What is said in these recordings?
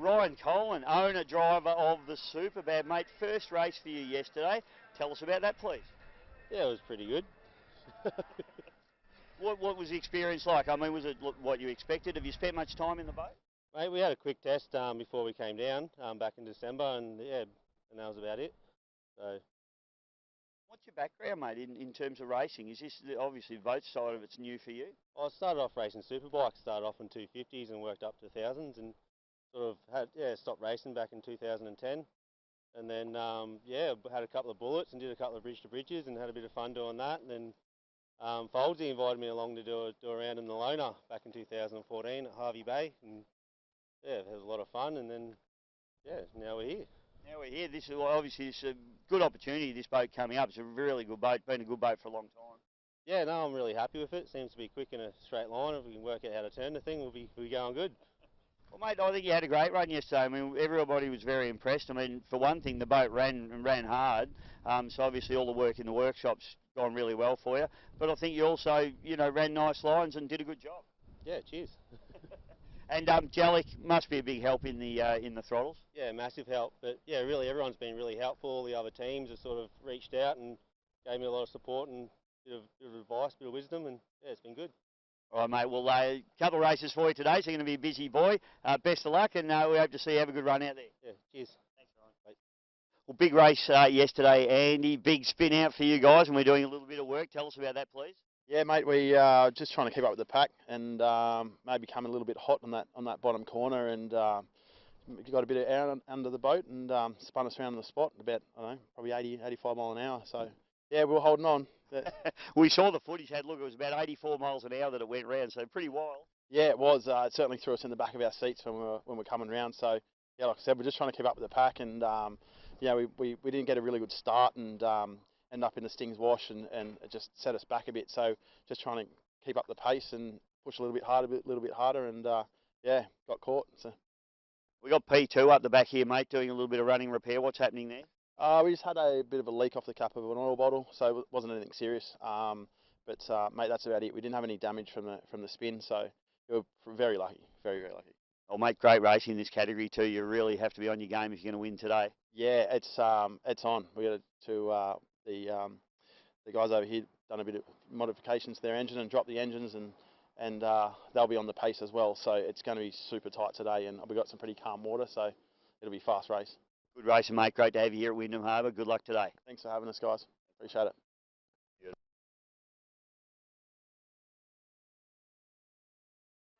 Ryan Coleman, owner, driver of the Superbad. Mate, first race for you yesterday. Tell us about that, please. Yeah, it was pretty good. What was the experience like? I mean, was it what you expected? Have you spent much time in the boat? Mate, we had a quick test before we came down back in December, and yeah, and that was about it. So, what's your background, mate, in terms of racing? Is this obviously the boat side of it's new for you? I started off racing superbikes, started off in 250s and worked up to 1000s, and sort of stopped racing back in 2010, and then had a couple of bullets and did a couple of bridge to bridges and had a bit of fun doing that, and then Foldsy invited me along to do a round in the Lona back in 2014 at Harvey Bay, and yeah, it was a lot of fun, and then now we're here. Now we're here. This is obviously it's a good opportunity. This boat coming up. It's a really good boat. Been a good boat for a long time. Yeah, no, I'm really happy with it. Seems to be quick in a straight line. If we can work out how to turn the thing, we'll be going good. Well, mate, I think you had a great run yesterday. I mean, everybody was very impressed. I mean, for one thing, the boat ran hard. So obviously all the work in the workshop's gone really well for you. But I think you also, ran nice lines and did a good job. Yeah, cheers. And Jellic must be a big help in the throttles. Yeah, massive help. But yeah, really, everyone's been really helpful. All the other teams have sort of reached out and gave me a lot of support and bit of advice, bit of wisdom, and yeah, it's been good. All right, mate. Well, a couple of races for you today, so you're going to be a busy boy. Best of luck, and we hope to see you have a good run out there. Yeah, cheers. Thanks, Ryan. Bye. Well, big race yesterday, Andy. Big spin out for you guys, and we're doing a little bit of work. Tell us about that, please. Yeah, mate. We just trying to keep up with the pack and maybe come a little bit hot on that bottom corner, and got a bit of air under the boat and spun us around the spot about probably 85 mile an hour. So yeah, we were holding on. We saw the footage. It was about 84 miles an hour that it went round, so pretty wild. Yeah, it was. It certainly threw us in the back of our seats when we're coming round. So yeah, like I said, we're just trying to keep up with the pack, and we didn't get a really good start and end up in the Stings wash, and it just set us back a bit. So just trying to keep up the pace and push a little bit harder, and got caught. So we got P2 up the back here, mate, doing a little bit of running repair. What's happening there? We just had a bit of a leak off the cap of an oil bottle, so it wasn't anything serious. But mate, that's about it. We didn't have any damage from the spin, so we were very lucky, very, very lucky. Oh, mate, great racing in this category too. You really have to be on your game if you're going to win today. Yeah, it's on. We got to the guys over here done a bit of modifications to their engine and dropped the engines, and they'll be on the pace as well. So it's going to be super tight today, and we've got some pretty calm water, so it'll be a fast race. Good racing, mate. Great to have you here at Wyndham Harbour. Good luck today. Thanks for having us, guys. Appreciate it.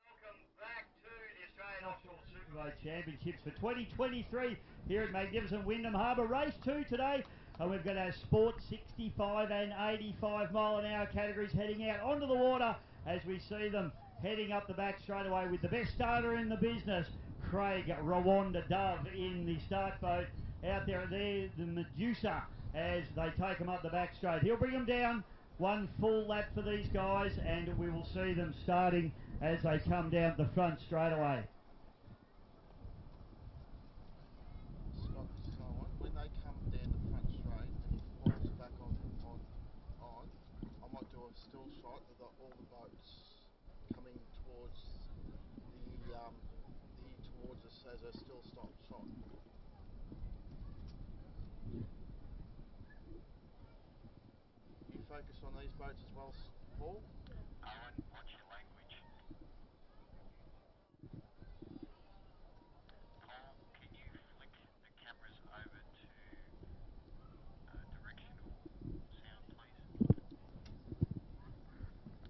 Welcome back to the Australian Offshore Superboat Championships for 2023 here at magnificent Wyndham Harbour. Race 2 today. We've got our Sport 65 and 85 mile an hour categories heading out onto the water as we see them heading up the back straight away with the best starter in the business, Craig Rwanda Dove, in the start boat. Out there, the Medusa, as they take them up the back straight. He'll bring them down. One full lap for these guys, and we will see them starting as they come down the front straight away. When they come down the front straight and he falls back on, I might do a still shot of all the boats coming towards towards us as a still stop shot. You focus on these boats as well, Paul? Owen, watch your language. Paul, can you flick the cameras over to directional sound, please?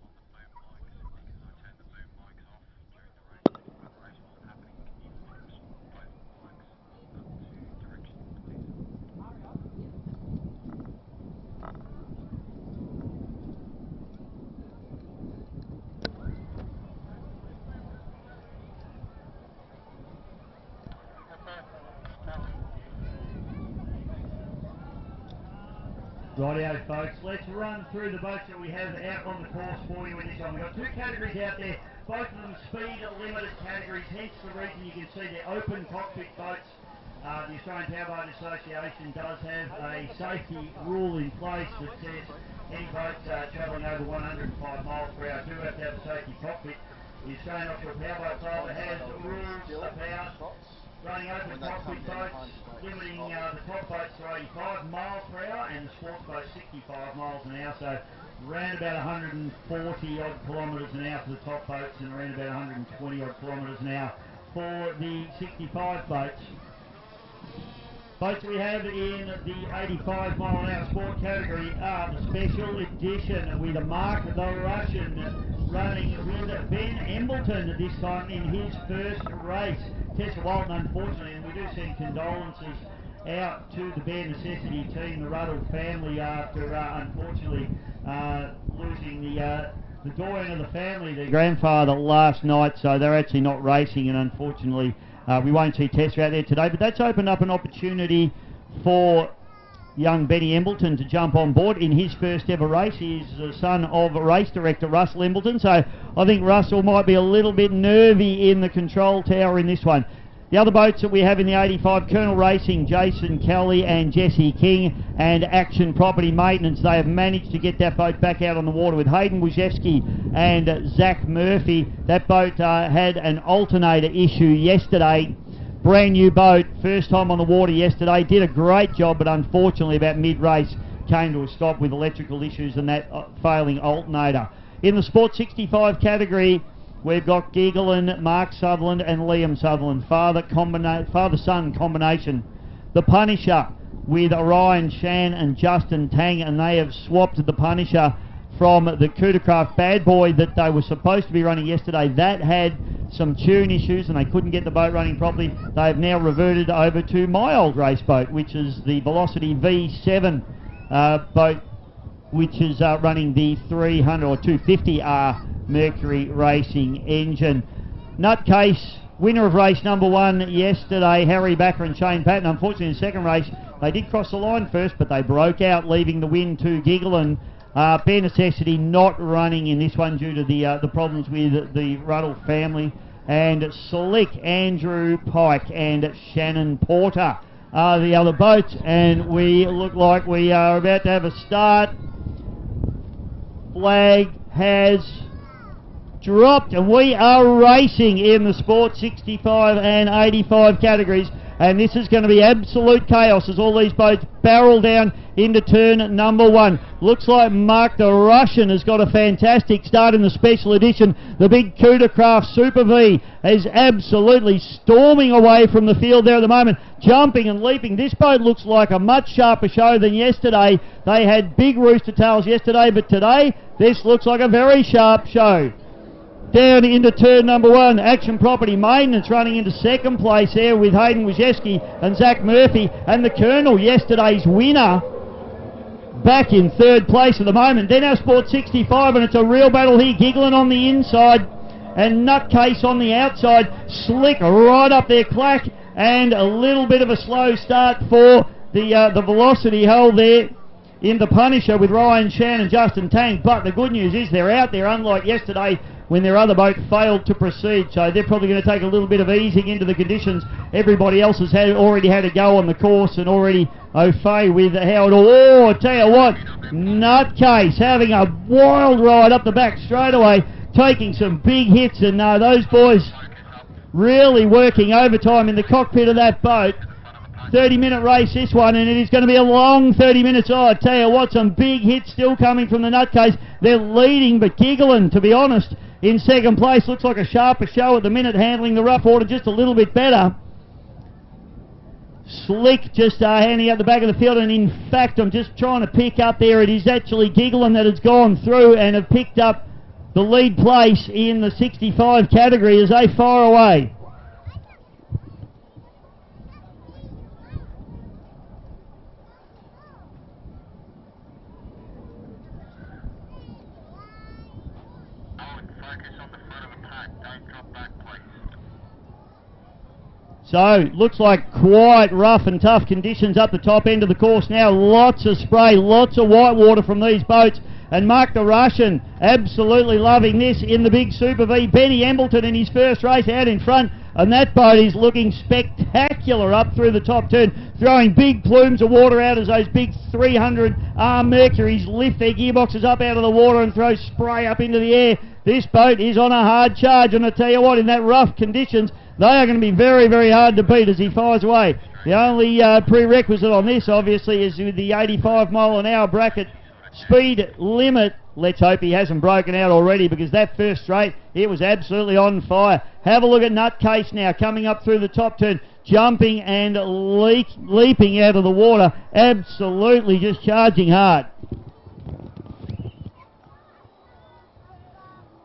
On the boom mics, because I turned the boom mics off during the race. When the race wasn't happening, can you flick both mics up to directional, please? Rightio, folks, let's run through the boats that we have out on the course for you in this one. We've got two categories out there, both of them speed limited categories, hence the reason you can see they're open cockpit boats. The Australian Powerboat Association does have a safety rule in place that says any boats travelling over 105 miles per hour do have to have a safety cockpit. The Australian Offshore Powerboat Club has rules about running open when they top come with down boats, home straight. limiting the top boats to 85 miles per hour and the sports boats 65 miles an hour. So around about 140 odd kilometres an hour for the top boats and around about 120 odd kilometres an hour for the 65 boats. Boats we have in the 85 mile an hour sport category are the special edition with Mark the Russian running with Ben Embleton this time in his first race. Tessa Walton, unfortunately, and we do send condolences out to the Bare Necessity team, the Ruddle family, after unfortunately losing the doyen of the family, their grandfather, last night. So they're actually not racing, and unfortunately we won't see Tessa out there today. But that's opened up an opportunity for young Benny Embleton to jump on board in his first ever race. He's the son of race director Russell Embleton, so I think Russell might be a little bit nervy in the control tower in this one. The other boats that we have in the 85, Colonel Racing, Jason Kelly and Jesse King, and Action Property Maintenance. They have managed to get that boat back out on the water with Hayden Wojciechowski and Zach Murphy. That boat had an alternator issue yesterday. Brand new boat, first time on the water yesterday, did a great job, but unfortunately about mid-race came to a stop with electrical issues and that failing alternator. In the Sport 65 category, we've got Giggleton, Mark Sutherland and Liam Sutherland, father-son combination. The Punisher with Orion Shan and Justin Tang, and they have swapped the Punisher from the Coodercraft Bad Boy that they were supposed to be running yesterday. That had some tune issues and they couldn't get the boat running properly. They have now reverted over to my old race boat, which is the Velocity V7 boat, which is running the 300 or 250R Mercury Racing engine. Nutcase, winner of race number 1 yesterday, Harry Backer and Shane Patton. Unfortunately in the second race they did cross the line first, but they broke out, leaving the win to Giggleton. Bare Necessity not running in this one due to the problems with the Ruddle family. And Slick, Andrew Pike and Shannon Porter are the other boats, and we look like we are about to have a start. Flag has dropped and we are racing in the Sport 65 and 85 categories, and this is going to be absolute chaos as all these boats barrel down into turn number 1. Looks like Mark the Russian has got a fantastic start in the special edition. The big Coodercraft Super V is absolutely storming away from the field there at the moment, jumping and leaping. This boat looks like a much sharper show than yesterday. They had big rooster tails yesterday, but today this looks like a very sharp show. Down into turn number 1, Action Property Maintenance running into second place there with Hayden Wojciechowski and Zach Murphy, and the Colonel, yesterday's winner, back in third place at the moment. Then our Sport 65, and it's a real battle here. Giggling on the inside and Nutcase on the outside. Slick right up there, Clack, and a little bit of a slow start for the Velocity hull there in the Punisher with Ryan Shan and Justin Tang. But the good news is they're out there, unlike yesterday when their other boat failed to proceed. So they're probably going to take a little bit of easing into the conditions. Everybody else has already had a go on the course and already au fait with how it all... Oh, I tell you what, Nutcase having a wild ride up the back straight away, taking some big hits, and those boys really working overtime in the cockpit of that boat. 30-minute race this one, and it is going to be a long 30 minutes. Oh, I tell you what, some big hits still coming from the Nutcase. They're leading, but Giggling, to be honest, in second place. Looks like a sharper show at the minute, handling the rough water just a little bit better. Slick just handing out the back of the field, and in fact I'm just trying to pick up there, it is actually Giggling that has gone through and have picked up the lead place in the 65 category as they fire away. So, looks like quite rough and tough conditions up the top end of the course now. Lots of spray, lots of white water from these boats. And Mark the Russian absolutely loving this in the big Super V. Benny Embleton in his first race out in front. And that boat is looking spectacular up through the top turn, throwing big plumes of water out as those big 300R Mercuries lift their gearboxes up out of the water and throw spray up into the air. This boat is on a hard charge, and I tell you what, in that rough conditions, They are going to be very, very hard to beat as he fires away. The only prerequisite on this, obviously, is with the 85 mile an hour bracket speed limit. Let's hope he hasn't broken out already, because that first straight, it was absolutely on fire. Have a look at Nutcase now, coming up through the top turn, jumping and leaping out of the water, absolutely just charging hard.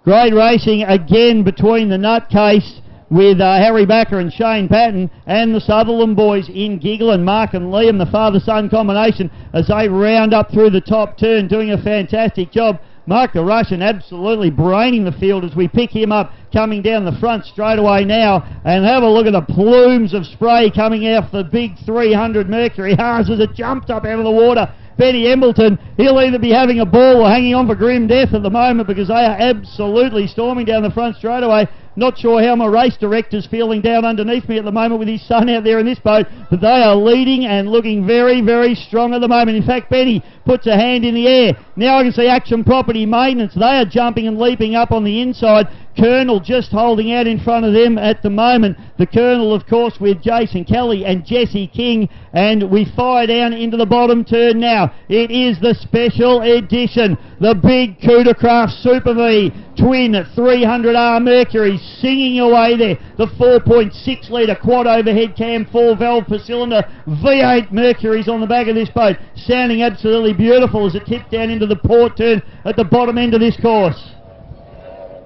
Great racing again between the Nutcase with Harry Backer and Shane Patton, and the Sutherland boys in Giggling, Mark and Liam, the father-son combination, as they round up through the top turn, doing a fantastic job. Mark the Russian absolutely braining the field as we pick him up, coming down the front straight away now, and have a look at the plumes of spray coming off the big 300 Mercury Haas as it jumped up out of the water. Benny Embleton, he'll either be having a ball or hanging on for grim death at the moment, because they are absolutely storming down the front straight away. Not sure how my race director's feeling down underneath me at the moment with his son out there in this boat, but they are leading and looking very, very strong at the moment. In fact, Benny puts a hand in the air. Now I can see Action Property Maintenance. They are jumping and leaping up on the inside. Colonel just holding out in front of them at the moment. The Colonel, of course, with Jason Kelly and Jesse King, and we fire down into the bottom turn now. It is the special edition, the big Coodercraft Super V twin 300R Mercury, singing away there. The 4.6 litre quad overhead cam, 4 valve per cylinder, V8 Mercuries on the back of this boat, sounding absolutely beautiful as it tipped down into the port turn at the bottom end of this course.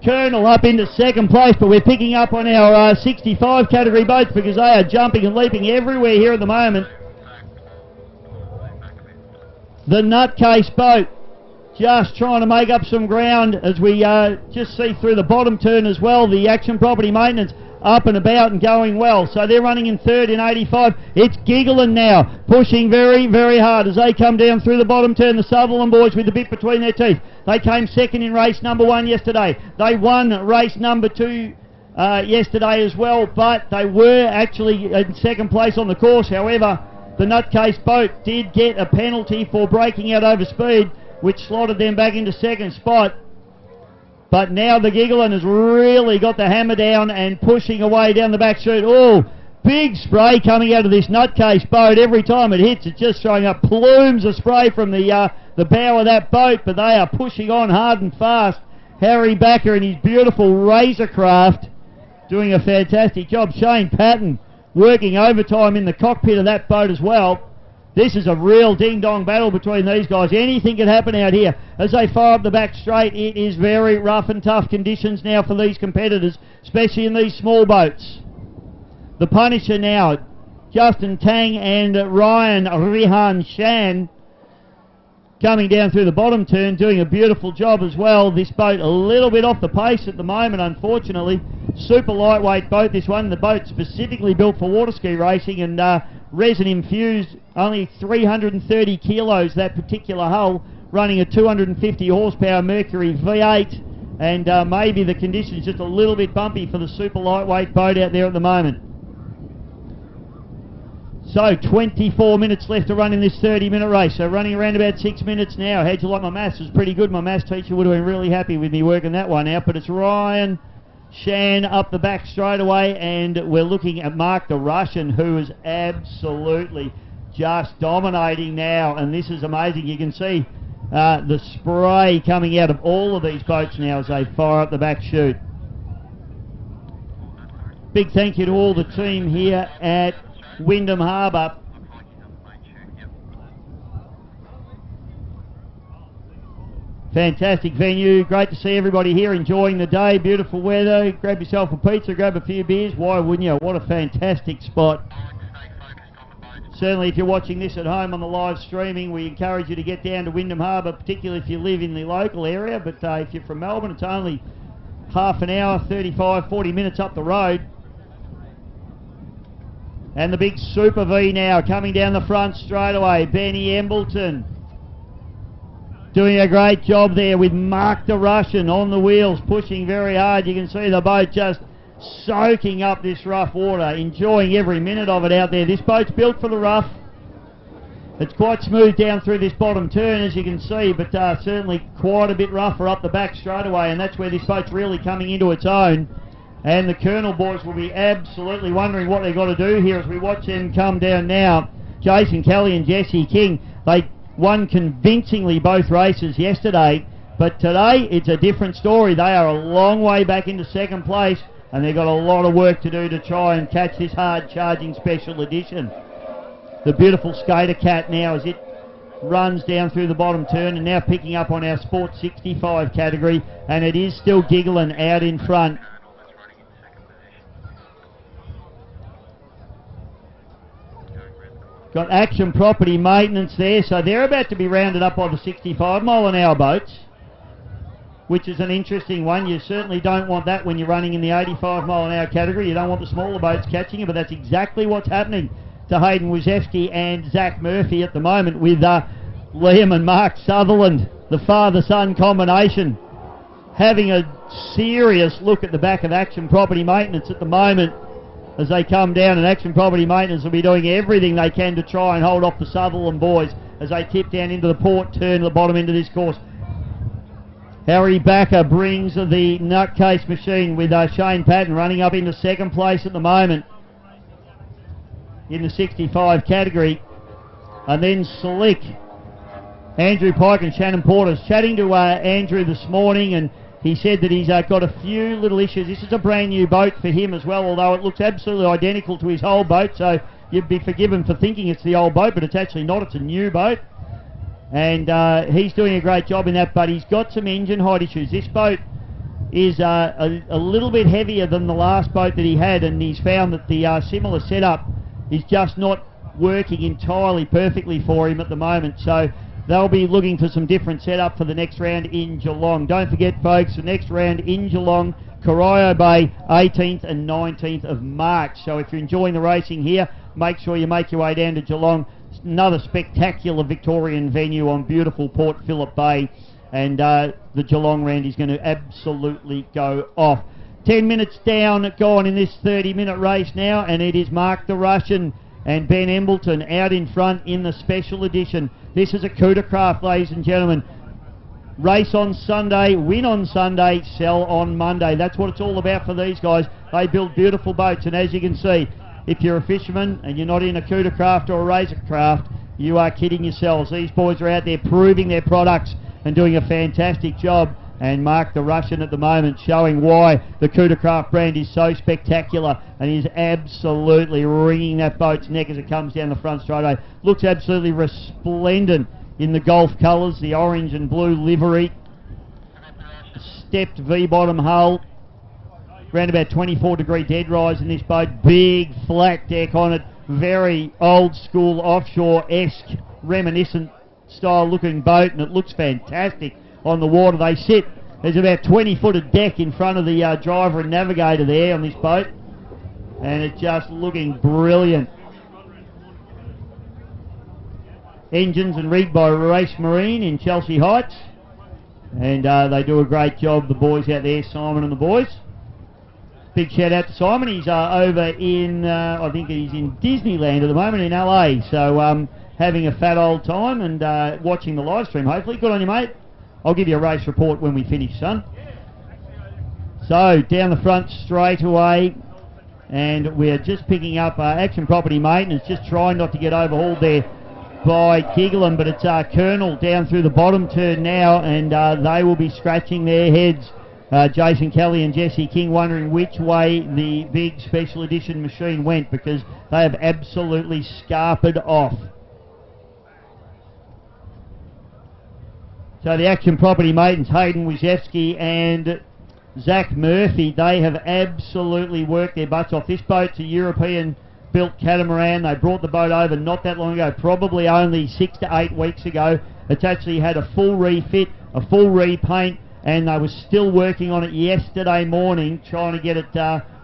Colonel up into second place, but we're picking up on our 65 category boats, because they are jumping and leaping everywhere here at the moment. The Nutcase boat just trying to make up some ground as we just see through the bottom turn as well. The Action Property Maintenance up and about and going well, so they're running in third in 85. It's Giggling now, pushing very, very hard as they come down through the bottom turn. The Sutherland boys with the bit between their teeth. They came second in race number 1 yesterday. They won race number 2 yesterday as well, but they were actually in second place on the course. However, the Nutcase boat did get a penalty for breaking out over speed, which slotted them back into second spot. But now the Giggling has really got the hammer down and pushing away down the back chute. Oh, big spray coming out of this Nutcase boat. Every time it hits, it's just throwing up plumes of spray from the bow of that boat, but they are pushing on hard and fast. Harry Backer and his beautiful Razorcraft doing a fantastic job. Shane Patton working overtime in the cockpit of that boat as well. This is a real ding-dong battle between these guys. Anything can happen out here. As they fire up the back straight, it is very rough and tough conditions now for these competitors, especially in these small boats. The Punisher now, Justin Tang and Ryan Rihan Shan, coming down through the bottom turn, doing a beautiful job as well. This boat a little bit off the pace at the moment, unfortunately. Super lightweight boat, this one. The boat specifically built for water ski racing, and resin infused, only 330 kilos, that particular hull, running a 250 horsepower Mercury V8, and maybe the conditions just a little bit bumpy for the super lightweight boat out there at the moment. So 24 minutes left to run in this 30-minute race, so running around about 6 minutes now. How'd you like my maths? It was pretty good. My maths teacher would have been really happy with me working that one out, but it's Ryan Shan up the back straight away, and we're looking at Mark the Russian, who is absolutely just dominating now, and this is amazing. You can see the spray coming out of all of these boats now as they fire up the back chute. Big thank you to all the team here at Wyndham Harbour. Fantastic venue, great to see everybody here enjoying the day, beautiful weather. Grab yourself a pizza, grab a few beers, why wouldn't you? What a fantastic spot. Certainly if you're watching this at home on the live streaming, we encourage you to get down to Wyndham Harbour, particularly if you live in the local area, but if you're from Melbourne, it's only half an hour, 35, 40 minutes up the road. And the big Super V now coming down the front straight away. Benny Embleton doing a great job there with Mark the Russian on the wheels, pushing very hard. You can see the boat just soaking up this rough water, enjoying every minute of it out there. This boat's built for the rough. It's quite smooth down through this bottom turn, as you can see, but certainly quite a bit rougher up the back straight away, and that's where this boat's really coming into its own. And the Colonel boys will be absolutely wondering what they've got to do here as we watch them come down now. Jason Kelly and Jesse King, they won convincingly both races yesterday, but today it's a different story. They are a long way back into second place, and they've got a lot of work to do to try and catch this hard charging special edition. The beautiful Skater Cat now as it runs down through the bottom turn and now picking up on our Sport 65 category, and it is still giggling out in front. Got Action Property Maintenance there, so they're about to be rounded up by the 65 mile an hour boats, which is an interesting one. You certainly don't want that when you're running in the 85 mile an hour category. You don't want the smaller boats catching it, but that's exactly what's happening to Hayden Wojcicki and Zach Murphy at the moment, with Liam and Mark Sutherland, the father-son combination, having a serious look at the back of Action Property Maintenance at the moment as they come down, and Action Property Maintenance will be doing everything they can to try and hold off the Sutherland boys as they tip down into the port turn at the bottom end of this course. Harry Backer brings the nutcase machine with Shane Patton running up into second place at the moment in the 65 category. And then Slick, Andrew Pike and Shannon Porter, chatting to Andrew this morning, and he said that he's got a few little issues. This is a brand new boat for him as well, although it looks absolutely identical to his old boat, so you'd be forgiven for thinking it's the old boat, but it's actually not. It's a new boat, and he's doing a great job in that, but he's got some engine height issues. This boat is a little bit heavier than the last boat that he had, and he's found that the similar setup is just not working entirely perfectly for him at the moment, so they'll be looking for some different setup for the next round in Geelong. Don't forget, folks, the next round in Geelong, Corio Bay, 18th and 19th of March. So if you're enjoying the racing here, make sure you make your way down to Geelong. Another spectacular Victorian venue on beautiful Port Phillip Bay, and the Geelong round is going to absolutely go off. 10 minutes down, gone in this 30-minute race now, and it is Mark the Russian and Ben Embleton out in front in the special edition. This is a Cootercraft, ladies and gentlemen. Race on Sunday, win on Sunday, sell on Monday. That's what it's all about for these guys. They build beautiful boats, and as you can see, if you're a fisherman and you're not in a Cootercraft or a Razorcraft, you are kidding yourselves. These boys are out there proving their products and doing a fantastic job. And Mark the Russian at the moment showing why the Cootercraft brand is so spectacular, and he's absolutely wringing that boat's neck as it comes down the front straightaway. Looks absolutely resplendent in the Gulf colours, the orange and blue livery, stepped V-bottom hull, around about 24-degree dead rise in this boat, big flat deck on it, very old school offshore-esque reminiscent style looking boat, and it looks fantastic on the water. They sit, there's about 20 foot of deck in front of the driver and navigator there on this boat, and it's just looking brilliant. Engines and rigged by Race Marine in Chelsea Heights, and they do a great job, the boys out there, Simon and the boys. Big shout out to Simon. He's over in, I think he's in Disneyland at the moment in LA, so having a fat old time and watching the live stream, hopefully. Good on you, mate. I'll give you a race report when we finish, son. So, down the front straight away, and we're just picking up Action Property Maintenance, just trying not to get overhauled there by Kiglin, but it's Colonel down through the bottom turn now, and they will be scratching their heads. Jason Kelly and Jesse King wondering which way the big special edition machine went, because they have absolutely scarpered off. So the Action Property Maintenance, Hayden Wojcicki and Zach Murphy, they have absolutely worked their butts off. This boat's a European-built catamaran. They brought the boat over not that long ago, probably only 6 to 8 weeks ago. It's actually had a full refit, a full repaint, and they were still working on it yesterday morning, trying to get it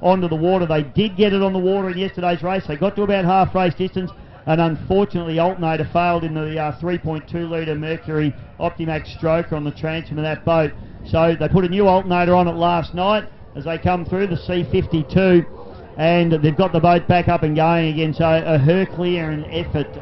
onto the water. They did get it on the water in yesterday's race. They got to about half race distance, and unfortunately alternator failed in the 3.2 litre Mercury Optimax stroker on the transom of that boat. So they put a new alternator on it last night as they come through the C52, and they've got the boat back up and going again. So a Herculean effort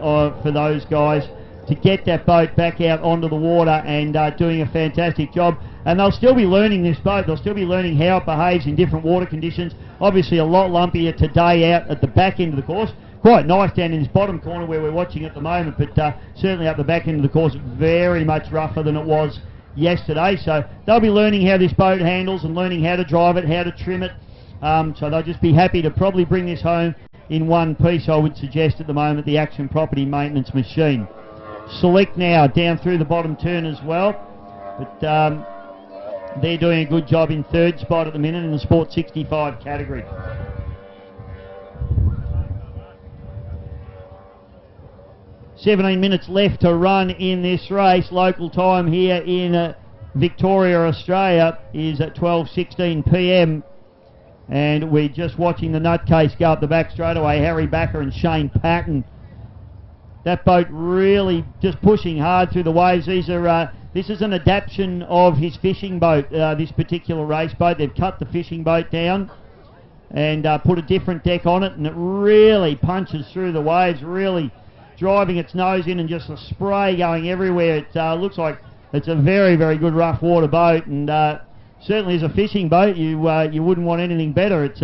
for those guys to get that boat back out onto the water, and doing a fantastic job. And they'll still be learning this boat. They'll still be learning how it behaves in different water conditions. Obviously a lot lumpier today out at the back end of the course. Quite nice down in this bottom corner where we're watching at the moment, but certainly up the back end of the course, very much rougher than it was yesterday. So they'll be learning how this boat handles and learning how to drive it, how to trim it. So they'll just be happy to probably bring this home in one piece, I would suggest at the moment, the Action Property Maintenance machine. Select now down through the bottom turn as well, but they're doing a good job in third spot at the minute in the Sport 65 category. "17 minutes left to run in this race. Local time here in Victoria, Australia is at 12:16 p.m. and we're just watching the nutcase go up the back straightaway, Harry Backer and Shane Patton. That boat really just pushing hard through the waves. This is an adaptation of his fishing boat, this particular race boat. They've cut the fishing boat down and put a different deck on it, and it really punches through the waves, really driving its nose in and just the spray going everywhere. It looks like it's a very, very good rough water boat, and certainly as a fishing boat, you wouldn't want anything better. It's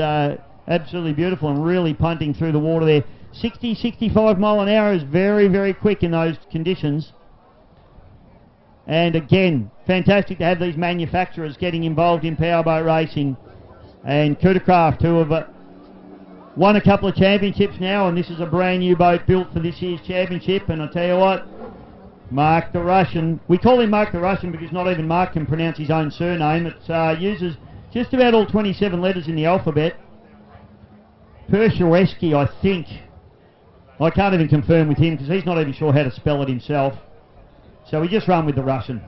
absolutely beautiful and really punting through the water there. 60, 65 mile an hour is very, very quick in those conditions. And again, fantastic to have these manufacturers getting involved in powerboat racing. And Coodercraft, who have won a couple of championships now, and this is a brand new boat built for this year's championship. And I tell you what, Mark the Russian, we call him Mark the Russian because not even Mark can pronounce his own surname. It uses just about all 27 letters in the alphabet. Pershawski, I think. I can't even confirm with him because he's not even sure how to spell it himself. So we just run with the Russian.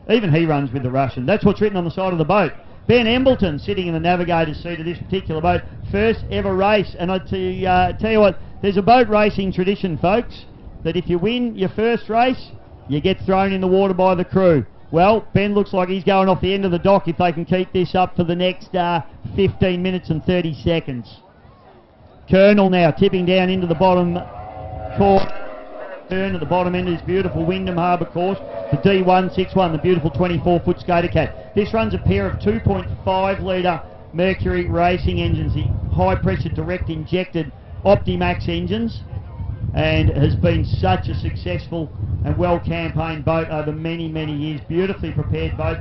Even he runs with the Russian. That's what's written on the side of the boat. Ben Embleton sitting in the navigator's seat of this particular boat. First ever race. And I tell you what, there's a boat racing tradition, folks, that if you win your first race, you get thrown in the water by the crew. Well, Ben looks like he's going off the end of the dock if they can keep this up for the next 15 minutes and 30 seconds. Colonel now tipping down into the bottom course. Turn at the bottom end of this beautiful Wyndham Harbour course. The D161, the beautiful 24-foot Skater Cat. This runs a pair of 2.5 litre Mercury racing engines, the high pressure direct injected Optimax engines, and has been such a successful and well campaigned boat over many, many years. Beautifully prepared boat,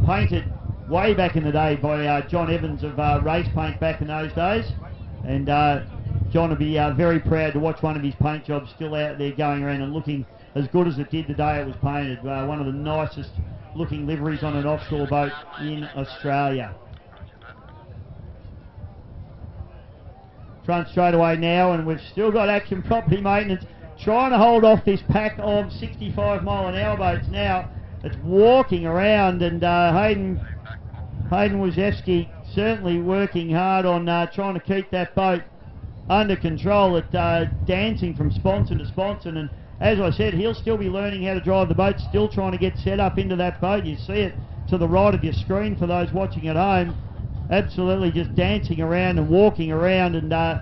painted way back in the day by John Evans of Race Paint back in those days. And John will be very proud to watch one of his paint jobs still out there going around and looking as good as it did the day it was painted. One of the nicest looking liveries on an offshore boat in Australia. Front straight away now, and we've still got Action Property Maintenance trying to hold off this pack of 65 mile an hour boats now. It's walking around, and Hayden Wojewski certainly working hard on trying to keep that boat under control. It dancing from sponson to sponson, and as I said, he'll still be learning how to drive the boat, still trying to get set up into that boat. You see it to the right of your screen for those watching at home. Absolutely just dancing around and walking around and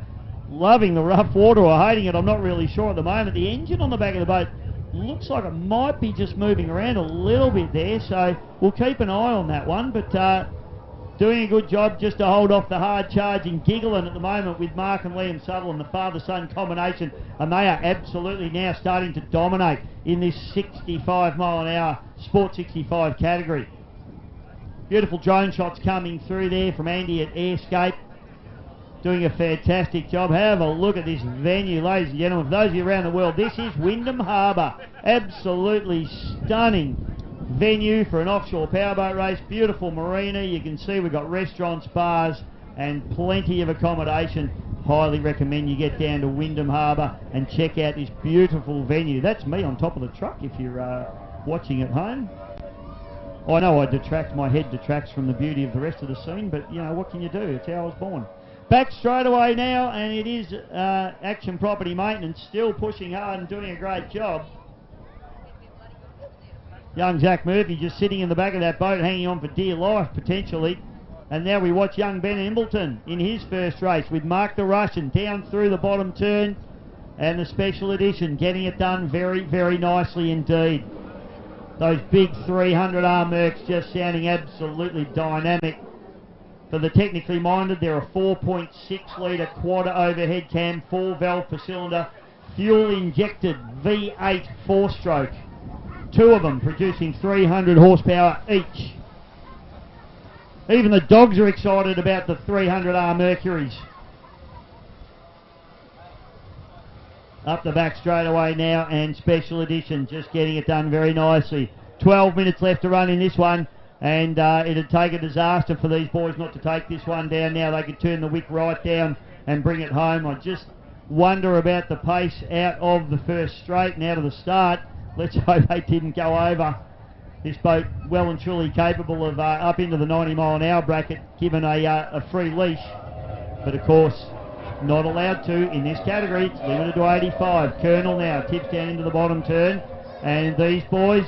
loving the rough water or hating it. I'm not really sure at the moment. The engine on the back of the boat looks like it might be just moving around a little bit there, so we'll keep an eye on that one. But doing a good job just to hold off the hard charging Giggling at the moment with Mark and Liam Sutherland, the father-son combination, and they are absolutely now starting to dominate in this 65 mile an hour Sport 65 category. Beautiful drone shots coming through there from Andy at Airscape, doing a fantastic job. Have a look at this venue, ladies and gentlemen. For those of you around the world, this is Wyndham Harbour. Absolutely stunning venue for an offshore powerboat race. Beautiful marina. You can see we've got restaurants, bars, and plenty of accommodation. Highly recommend you get down to Wyndham Harbour and check out this beautiful venue. That's me on top of the truck if you're watching at home. I know my head detracts from the beauty of the rest of the scene, but you know, what can you do? It's how I was born. Back straight away now, and it is Action Property Maintenance still pushing hard and doing a great job. Young Zach Murphy just sitting in the back of that boat, hanging on for dear life potentially. And now we watch young Ben Embleton in his first race with Mark the Russian down through the bottom turn, and the special edition getting it done very, very nicely indeed. Those big 300R Mercs just sounding absolutely dynamic. For the technically minded, they're a 4.6 litre quad overhead cam, 4 valve per cylinder, fuel injected V8 4-stroke. 2 of them producing 300 horsepower each. Even the dogs are excited about the 300R Mercuries. Up the back straight away now, and Special Edition just getting it done very nicely. 12 minutes left to run in this one, and it'd take a disaster for these boys not to take this one down now. They could turn the wick right down and bring it home. I just wonder about the pace out of the first straight and out of the start. Let's hope they didn't go over. This boat well and truly capable of up into the 90-mile-an-hour bracket, given a free leash, but of course not allowed to in this category. It's limited to 85. Colonel now tips down into the bottom turn, and these boys,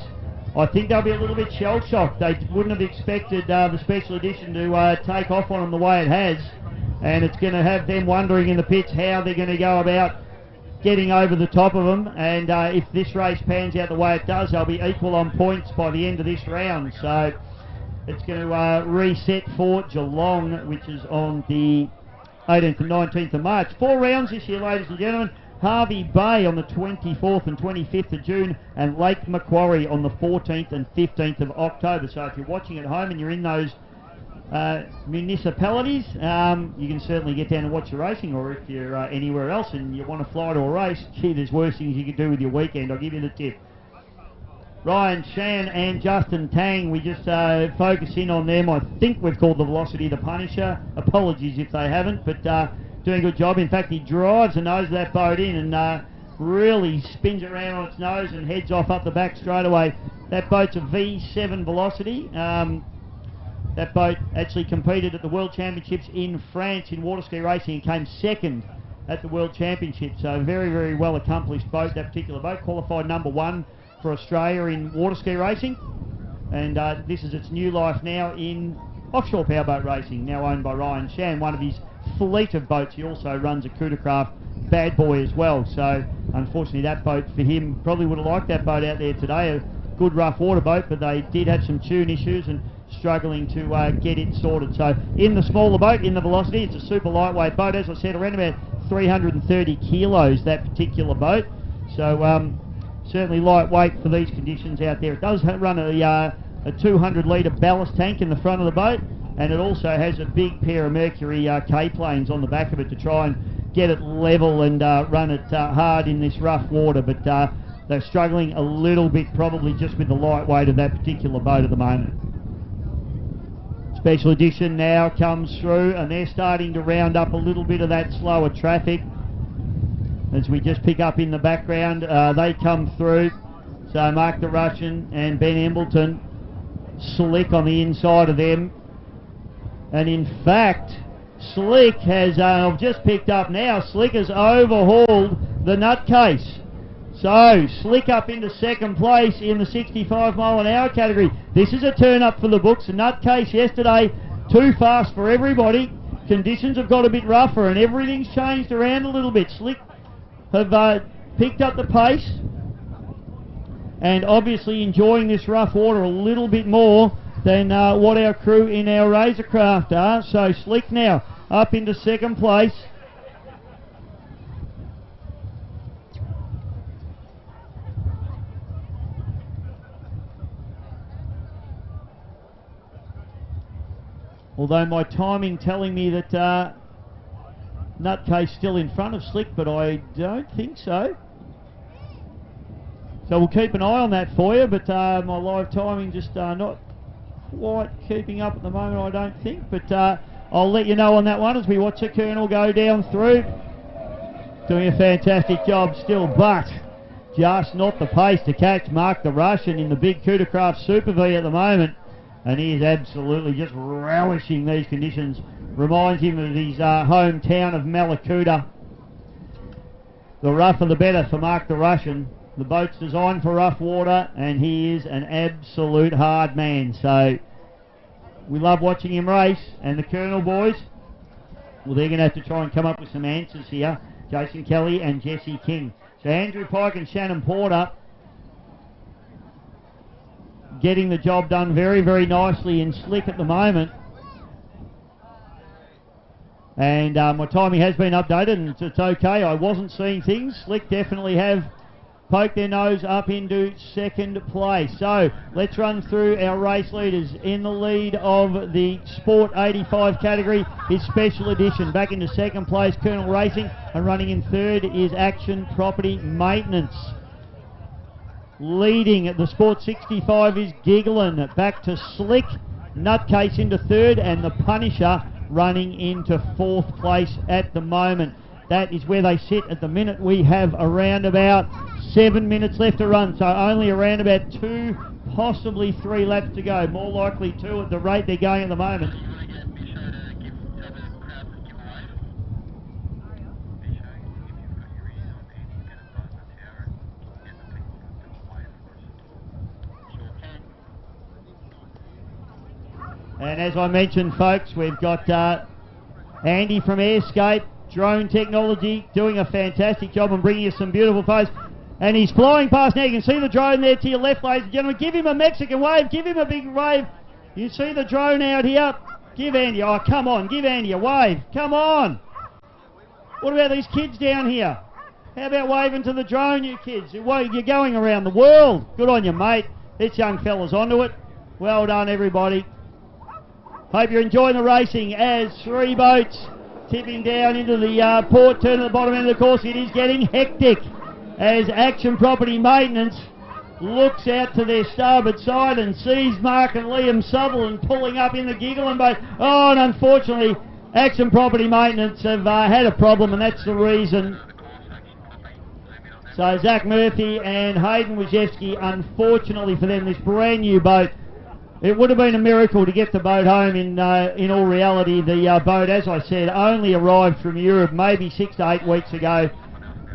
I think they'll be a little bit shell-shocked. They wouldn't have expected the Special Edition to take off on them the way it has, and it's going to have them wondering in the pits how they're going to go about getting over the top of them. And if this race pans out the way it does, they'll be equal on points by the end of this round. So it's going to reset for Geelong, which is on the 18th and 19th of March. 4 rounds this year, ladies and gentlemen. Harvey Bay on the 24th and 25th of June, and Lake Macquarie on the 14th and 15th of October. So if you're watching at home and you're in those municipalities, you can certainly get down and watch the racing, or if you're anywhere else and you want to fly to a race, gee, there's worse things you could do with your weekend. I'll give you the tip. Ryan Shan and Justin Tang, we just focus in on them. I think we've called the Velocity the Punisher. Apologies if they haven't, but doing a good job. In fact, he drives the nose of that boat in and really spins it around on its nose and heads off up the back straight away. That boat's a V7 Velocity. That boat actually competed at the World Championships in France in water ski racing and came second at the World Championships. So very, very well accomplished boat, that particular boat. Qualified #1 for Australia in water ski racing. And this is its new life now in offshore powerboat racing, now owned by Ryan Shan, one of his fleet of boats. He also runs a Crudercraft Bad Boy as well. So unfortunately that boat for him, probably would have liked that boat out there today. A good rough water boat, but they did have some tune issues and struggling to get it sorted. So in the smaller boat, in the Velocity, it's a super lightweight boat. As I said, around about 330 kilos, that particular boat. So certainly lightweight for these conditions out there. It does run a 200 litre ballast tank in the front of the boat, and it also has a big pair of Mercury K-planes on the back of it to try and get it level and run it hard in this rough water. But they're struggling a little bit, probably just with the lightweight of that particular boat at the moment. Special Edition now comes through, and they're starting to round up a little bit of that slower traffic. As we just pick up in the background, they come through. So Mark the Russian and Ben Embleton, Slick on the inside of them. And in fact, Slick has, I've just picked up now, Slick has overhauled the Nutcase. So, Slick up into second place in the 65-mile-an-hour category. This is a turn up for the books. The Nutcase yesterday, too fast for everybody. Conditions have got a bit rougher and everything's changed around a little bit. Slick have picked up the pace and obviously enjoying this rough water a little bit more than what our crew in our Razorcraft are. So, Slick now up into second place. Although my timing telling me that Nutcase still in front of Slick, but I don't think so. So we'll keep an eye on that for you, but my live timing just not quite keeping up at the moment, I don't think. But I'll let you know on that one as we watch the Colonel go down through. Doing a fantastic job still, but just not the pace to catch Mark the Russian in the big Crudercraft Super V at the moment. And he is absolutely just relishing these conditions. Reminds him of his hometown of Malakuta. The rougher the better for Mark the Russian. The boat's designed for rough water, and he is an absolute hard man. So we love watching him race. And the Colonel boys, well, they're going to have to try and come up with some answers here. Jason Kelly and Jesse King. So Andrew Pike and Shannon Porter getting the job done very, very nicely in slick at the moment. And my timing has been updated and it's okay. I wasn't seeing things. Slick definitely have poked their nose up into second place. So let's run through our race leaders. In the lead of the Sport 85 category is Special Edition. Back into second place, Colonel Racing, and running in third is Action Property Maintenance. Leading at the Sport 65 is Gigglin'. Back to Slick, Nutcase into third, and the Punisher running into fourth place at the moment. That is where they sit at the minute. We have around about 7 minutes left to run, so only around about 2, possibly 3 laps to go. More likely 2 at the rate they're going at the moment. And as I mentioned, folks, we've got Andy from Airscape Drone Technology doing a fantastic job and bringing us some beautiful photos. And he's flying past now. You can see the drone there to your left, ladies and gentlemen. Give him a Mexican wave. Give him a big wave. You see the drone out here. Give Andy, oh, come on. Give Andy a wave. Come on. What about these kids down here? How about waving to the drone, you kids? You're going around the world. Good on you, mate. This young fella's onto it. Well done, everybody. Hope you're enjoying the racing as 3 boats tipping down into the port turn at the bottom end of the course. It is getting hectic as Action Property Maintenance looks out to their starboard side and sees Mark and Liam Sutherland pulling up in the Gigglin' boat. Oh, and unfortunately, Action Property Maintenance have had a problem, and that's the reason. So Zach Murphy and Hayden Wojcicki, unfortunately for them, this brand new boat, it would have been a miracle to get the boat home. In all reality, the boat, as I said, only arrived from Europe maybe 6 to 8 weeks ago.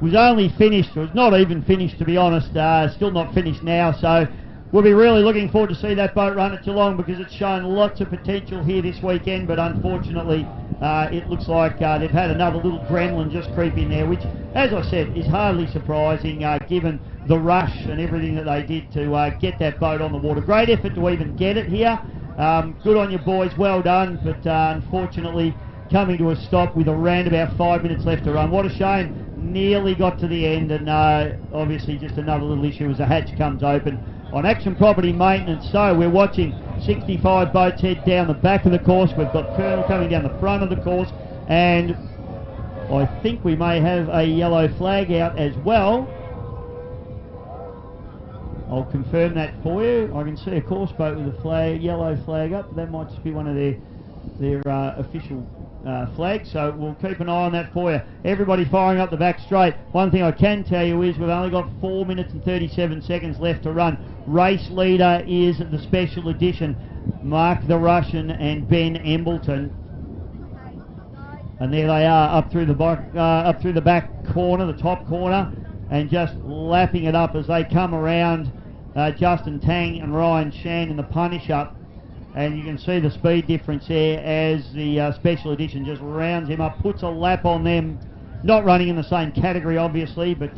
Was only finished, was not even finished to be honest, still not finished now. So we'll be really looking forward to see that boat run at Geelong because it's shown lots of potential here this weekend. But unfortunately, it looks like they've had another little gremlin just creep in there, which, as I said, is hardly surprising given the rush and everything that they did to get that boat on the water. Great effort to even get it here. Good on you boys, well done, but unfortunately coming to a stop with around about 5 minutes left to run. What a shame. Nearly got to the end, and obviously just another little issue as the hatch comes open on Action Property Maintenance. So we're watching 65 boats head down the back of the course. We've got Colonel coming down the front of the course, and I think we may have a yellow flag out as well. I'll confirm that for you. I can see a course boat with a flag, yellow flag up. That might just be one of their official flags, so we'll keep an eye on that for you. Everybody firing up the back straight. One thing I can tell you is we've only got 4 minutes and 37 seconds left to run. Race leader is the Special Edition, Mark the Russian and Ben Embleton. And there they are up through the back corner, the top corner, and just lapping it up as they come around Justin Tang and Ryan Shan in the Punisher. And you can see the speed difference there as the Special Edition just rounds him up, puts a lap on them. Not running in the same category, obviously, but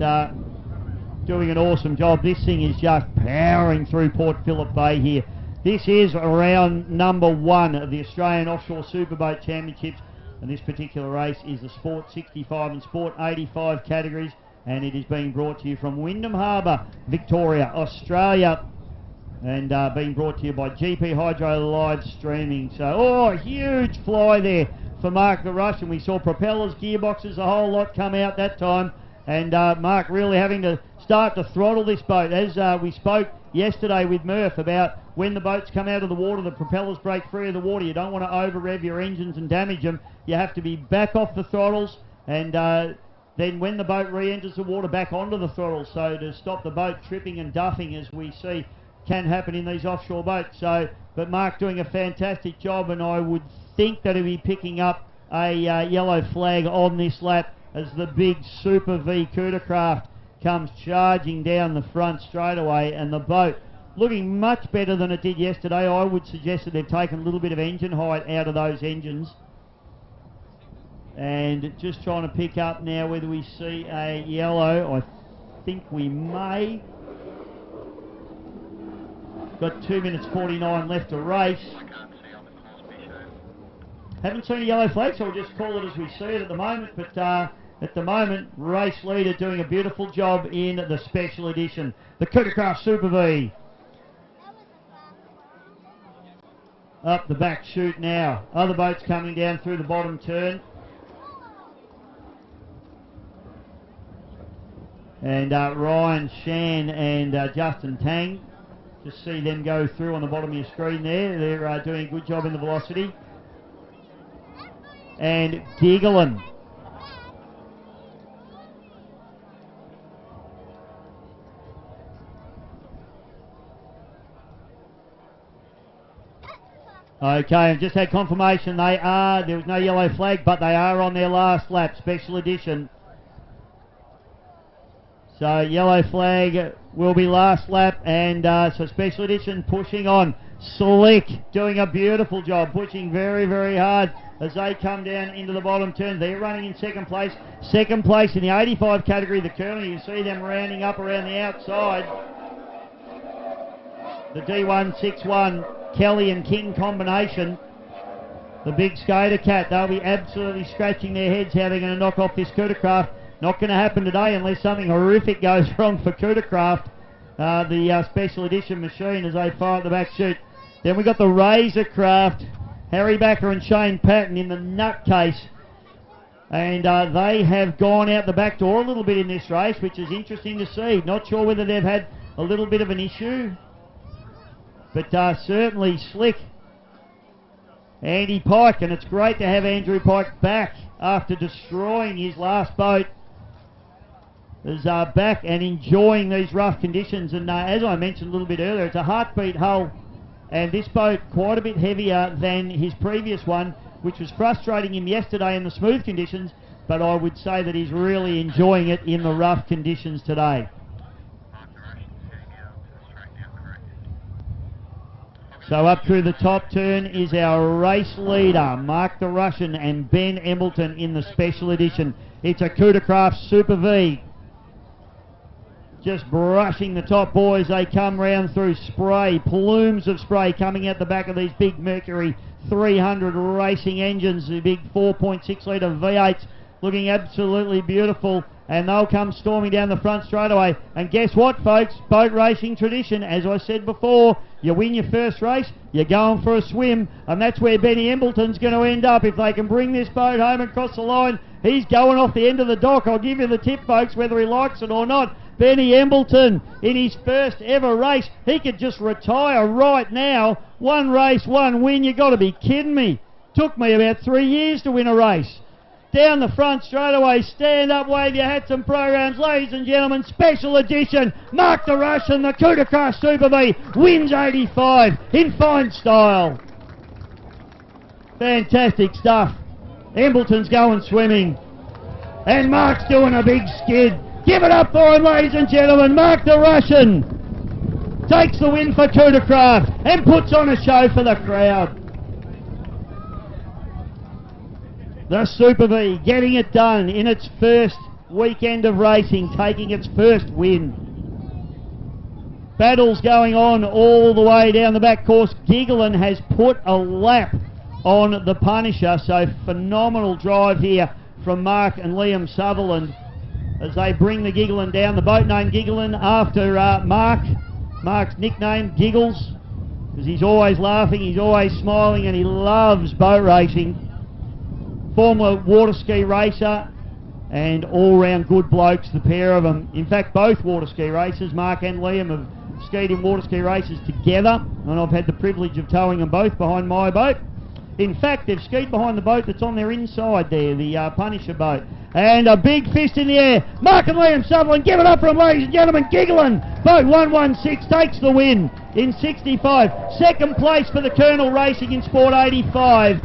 doing an awesome job. This thing is just powering through Port Phillip Bay here. This is round number 1 of the Australian Offshore Superboat Championships, and this particular race is the Sport 65 and Sport 85 categories, and it is being brought to you from Wyndham Harbour, Victoria, Australia. And being brought to you by GP Hydro live streaming. So, oh, huge fly there for Mark the Russian. We saw propellers, gearboxes, a whole lot come out that time. And Mark really having to start to throttle this boat. As we spoke yesterday with Murph about when the boats come out of the water, the propellers break free of the water. You don't want to over-rev your engines and damage them. You have to be back off the throttles, and then when the boat re-enters the water, back onto the throttles. So to stop the boat tripping and duffing, as we see can happen in these offshore boats. So, but Mark doing a fantastic job, and I would think that he'll be picking up a yellow flag on this lap as the big Super V Crudercraft comes charging down the front straight away, and the boat looking much better than it did yesterday. I would suggest that they've taken a little bit of engine height out of those engines. And just trying to pick up now whether we see a yellow. I think we may. Got 2 minutes 49 left to race. Haven't seen a yellow flag, so we'll just call it as we see it at the moment. But at the moment, race leader doing a beautiful job in the special edition, the Cootercraft Super V. Up the back chute now. Other boats coming down through the bottom turn. And Ryan, Shan and Justin Tang. Just see them go through on the bottom of your screen there. They're doing a good job in the velocity. And Giggling. Okay, I've just had confirmation there was no yellow flag, but they are on their last lap, special edition. So yellow flag will be last lap, and so special edition pushing on. Slick doing a beautiful job, pushing very, very hard as they come down into the bottom turn. They're running in second place. Second place in the 85 category, the Colonel. You see them rounding up around the outside. The D161 Kelly and King combination. The big skater cat, they'll be absolutely scratching their heads how they're going to knock off this Cootercraft. Not going to happen today unless something horrific goes wrong for Cootercraft, the special edition machine, as they fire at the back chute. Then we got the Razorcraft, Harry Backer and Shane Patton in the nutcase. And they have gone out the back door a little bit in this race, which is interesting to see. Not sure whether they've had a little bit of an issue, but certainly slick. Andy Pike, and it's great to have Andrew Pike back after destroying his last boat. Is back and enjoying these rough conditions, and as I mentioned a little bit earlier, it's a heartbeat hull, and this boat quite a bit heavier than his previous one, which was frustrating him yesterday in the smooth conditions, but I would say that he's really enjoying it in the rough conditions today. So up through the top turn is our race leader, Mark the Russian and Ben Embleton in the special edition. It's a Cootercraft Super V. Just brushing the top boys, they come round through spray, plumes of spray coming out the back of these big Mercury 300 racing engines, the big 4.6 litre V8s, looking absolutely beautiful, and they'll come storming down the front straight away. And guess what, folks? Boat racing tradition, as I said before, you win your first race, you're going for a swim, and that's where Benny Embleton's going to end up. If they can bring this boat home and cross the line, he's going off the end of the dock. I'll give you the tip, folks, whether he likes it or not. Benny Embleton in his first ever race. He could just retire right now. One race, one win. You got to be kidding me. Took me about 3 years to win a race. Down the front straight away, stand up, wave your hats and programs, ladies and gentlemen, special edition, Mark the Russian, the Cootercraft Super V, wins 85 in fine style. Fantastic stuff. Embleton's going swimming, and Mark's doing a big skid. Give it up for him, ladies and gentlemen. Mark the Russian takes the win for Cootercraft and puts on a show for the crowd. The Super V getting it done in its first weekend of racing, taking its first win. Battles going on all the way down the back course. Giggling has put a lap on the Punisher, so phenomenal drive here from Mark and Liam Sutherland as they bring the Giggling down. The boat name Giggling after Mark's nickname Giggles, because he's always laughing, he's always smiling, and he loves boat racing. Former water ski racer and all-round good blokes, the pair of them. In fact, both water ski racers, Mark and Liam, have skied in water ski races together, and I've had the privilege of towing them both behind my boat. In fact, they've skied behind the boat that's on their inside there, the Punisher boat. And a big fist in the air. Mark and Liam Sutherland, give it up for them, ladies and gentlemen. Giggling, boat 116 takes the win in 65. Second place for the Colonel Racing in Sport 85.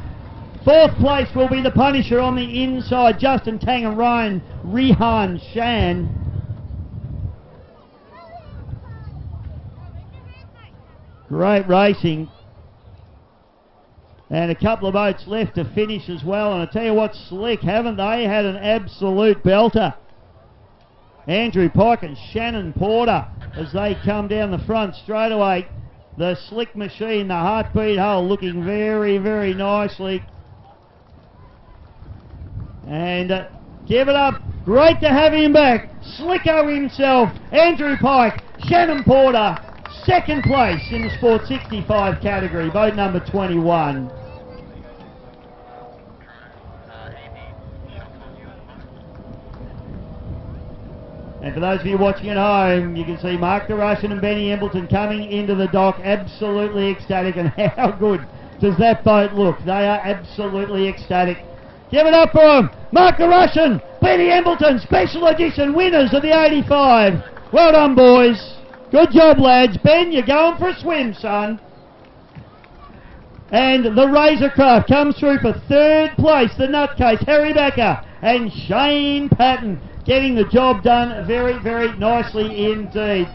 Fourth place will be the Punisher on the inside, Justin Tang and Ryan Rehan Shan. Great racing. And a couple of boats left to finish as well. And I tell you what, slick, haven't they had an absolute belter? Andrew Pike and Shannon Porter as they come down the front straight away. the slick machine, the heartbeat hull, looking very, very nicely. And give it up. Great to have him back. Slicko himself, Andrew Pike, Shannon Porter, second place in the Sport 65 category, boat number 21. And for those of you watching at home, you can see Mark the Russian and Benny Embleton coming into the dock, absolutely ecstatic. And how good does that boat look? They are absolutely ecstatic. Give it up for them. Mark the Russian, Benny Embleton, special edition winners of the 85. Well done, boys. Good job, lads. Ben, you're going for a swim, son. And the Razorcraft comes through for third place. The Nutcase, Harry Becker and Shane Patton, getting the job done very, very nicely indeed.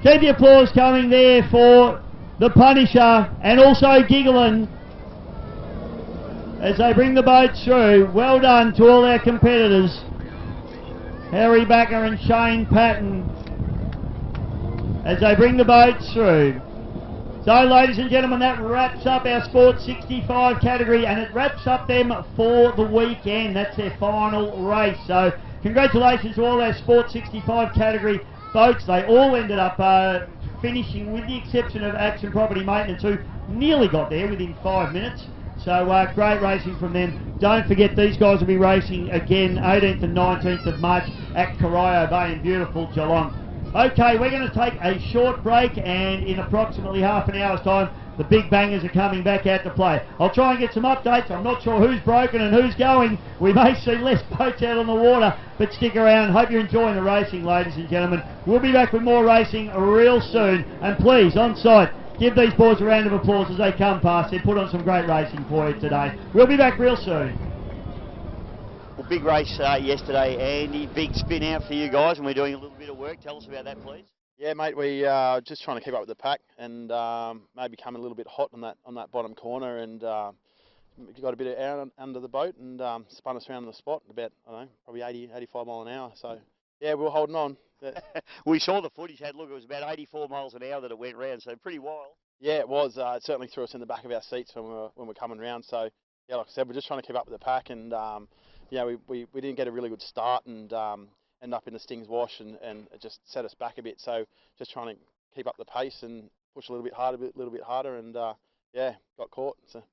Keep the applause coming there for the Punisher and also Giggling as they bring the boats through. Well done to all our competitors, Harry Backer and Shane Patton, as they bring the boats through. So, ladies and gentlemen, that wraps up our Sport 65 category, and it wraps up them for the weekend. That's their final race. So, congratulations to all our Sport 65 category boats. They all ended up finishing, with the exception of Action Property Maintenance, who nearly got there within 5 minutes. So great racing from them. Don't forget, these guys will be racing again 18th and 19th of March at Corio Bay in beautiful Geelong. Okay, we're going to take a short break, and in approximately half an hour's time, the big bangers are coming back out to play. I'll try and get some updates. I'm not sure who's broken and who's going. We may see less boats out on the water, but stick around. Hope you're enjoying the racing, ladies and gentlemen. We'll be back with more racing real soon. And please, on site, give these boys a round of applause as they come past. They put on some great racing for you today. We'll be back real soon. Well, big race yesterday, Andy. Big spin out for you guys, and we're doing a little bit of work. Tell us about that, please. Yeah, mate, we just trying to keep up with the pack and maybe come a little bit hot on that bottom corner, and got a bit of air under the boat and spun us around the spot about, I don't know, probably 80, 85 mile an hour. So yeah, we were holding on. We saw the footage. Had look, it was about 84 miles an hour that it went round, so pretty wild. Yeah, it was. It certainly threw us in the back of our seats when we were coming round. So yeah, like I said, we're just trying to keep up with the pack, and we didn't get a really good start and end up in the Stings wash, and it just set us back a bit. So just trying to keep up the pace and push a little bit harder, and yeah, got caught. So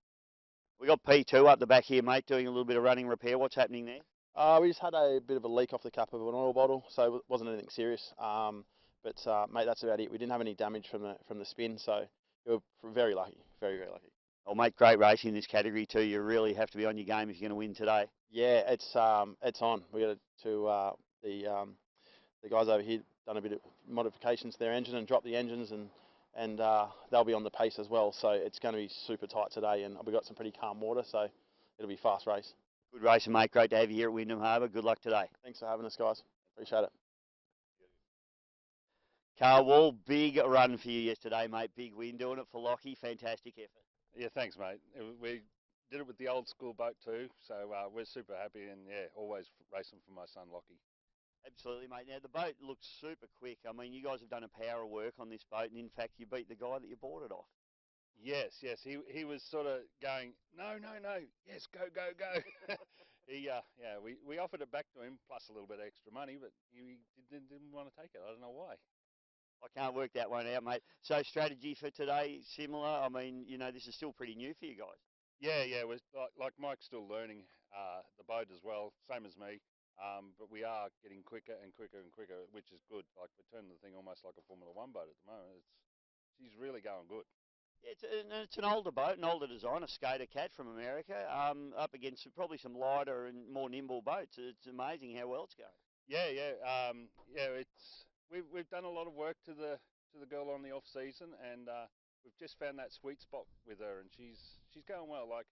we got P2 up the back here, mate, doing a little bit of running repair. What's happening there? We just had a bit of a leak off the cap of an oil bottle, so it wasn't anything serious. But mate, that's about it. We didn't have any damage from the spin, so we were very lucky, very, very lucky. Oh, mate, great racing in this category too. You really have to be on your game if you're going to win today. Yeah, it's on. We got to the guys over here done a bit of modifications to their engine and dropped the engines, and they'll be on the pace as well. So it's going to be super tight today, and we've got some pretty calm water, so it'll be a fast race. Good racing, mate. Great to have you here at Wyndham Harbour. Good luck today. Thanks for having us, guys. Appreciate it. Carl Wall, big run for you yesterday, mate. Big win, doing it for Lockie. Fantastic effort. Yeah, thanks, mate. We did it with the old school boat too, so we're super happy, and yeah, always racing for my son Lockie. Absolutely, mate. Now, the boat looks super quick. I mean, you guys have done a power of work on this boat, and in fact, you beat the guy that you bought it off. Yes. He was sort of going, no. Yes, go. We offered it back to him plus a little bit of extra money, but he didn't want to take it. I don't know why. I can't work that one out, mate. So strategy for today, similar? I mean, this is still pretty new for you guys. Yeah. We're, like Mike's still learning the boat as well, same as me. But we are getting quicker and quicker, which is good. Like, we're turning the thing almost like a Formula One boat at the moment. She's really going good. Yeah, it's an older boat, an older design, a Skater Cat from America, up against probably some lighter and more nimble boats. It's amazing how well it's going. Yeah. We've done a lot of work to the girl on the off season, and we've just found that sweet spot with her, and she's going well. Like,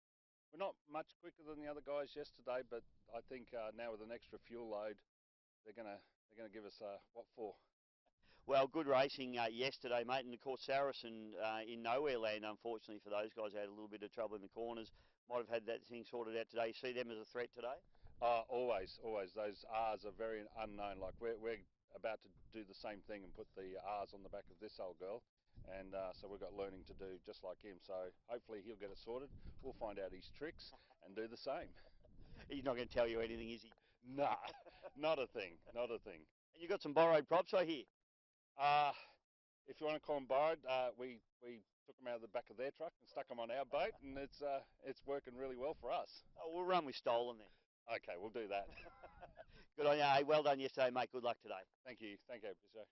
we're not much quicker than the other guys yesterday, but I think now with an extra fuel load, they're gonna give us what for. Well, good racing yesterday, mate, and of course Saracen in nowhere land, unfortunately for those guys, had a little bit of trouble in the corners. Might have had that thing sorted out today. See them as a threat today? Always. Those R's are very unknown. Like, we're about to do the same thing and put the R's on the back of this old girl, and so we've got learning to do just like him. So hopefully he'll get it sorted. We'll find out his tricks and do the same. He's not going to tell you anything, is he? Nah, not a thing, not a thing. And you got some borrowed props, I hear. If you want to call them borrowed, we took them out of the back of their truck and stuck them on our boat, and it's working really well for us. Oh, we'll run with stolen then. Okay, we'll do that. Good on you. Hey, well done yesterday, mate. Good luck today. Thank you, Piso.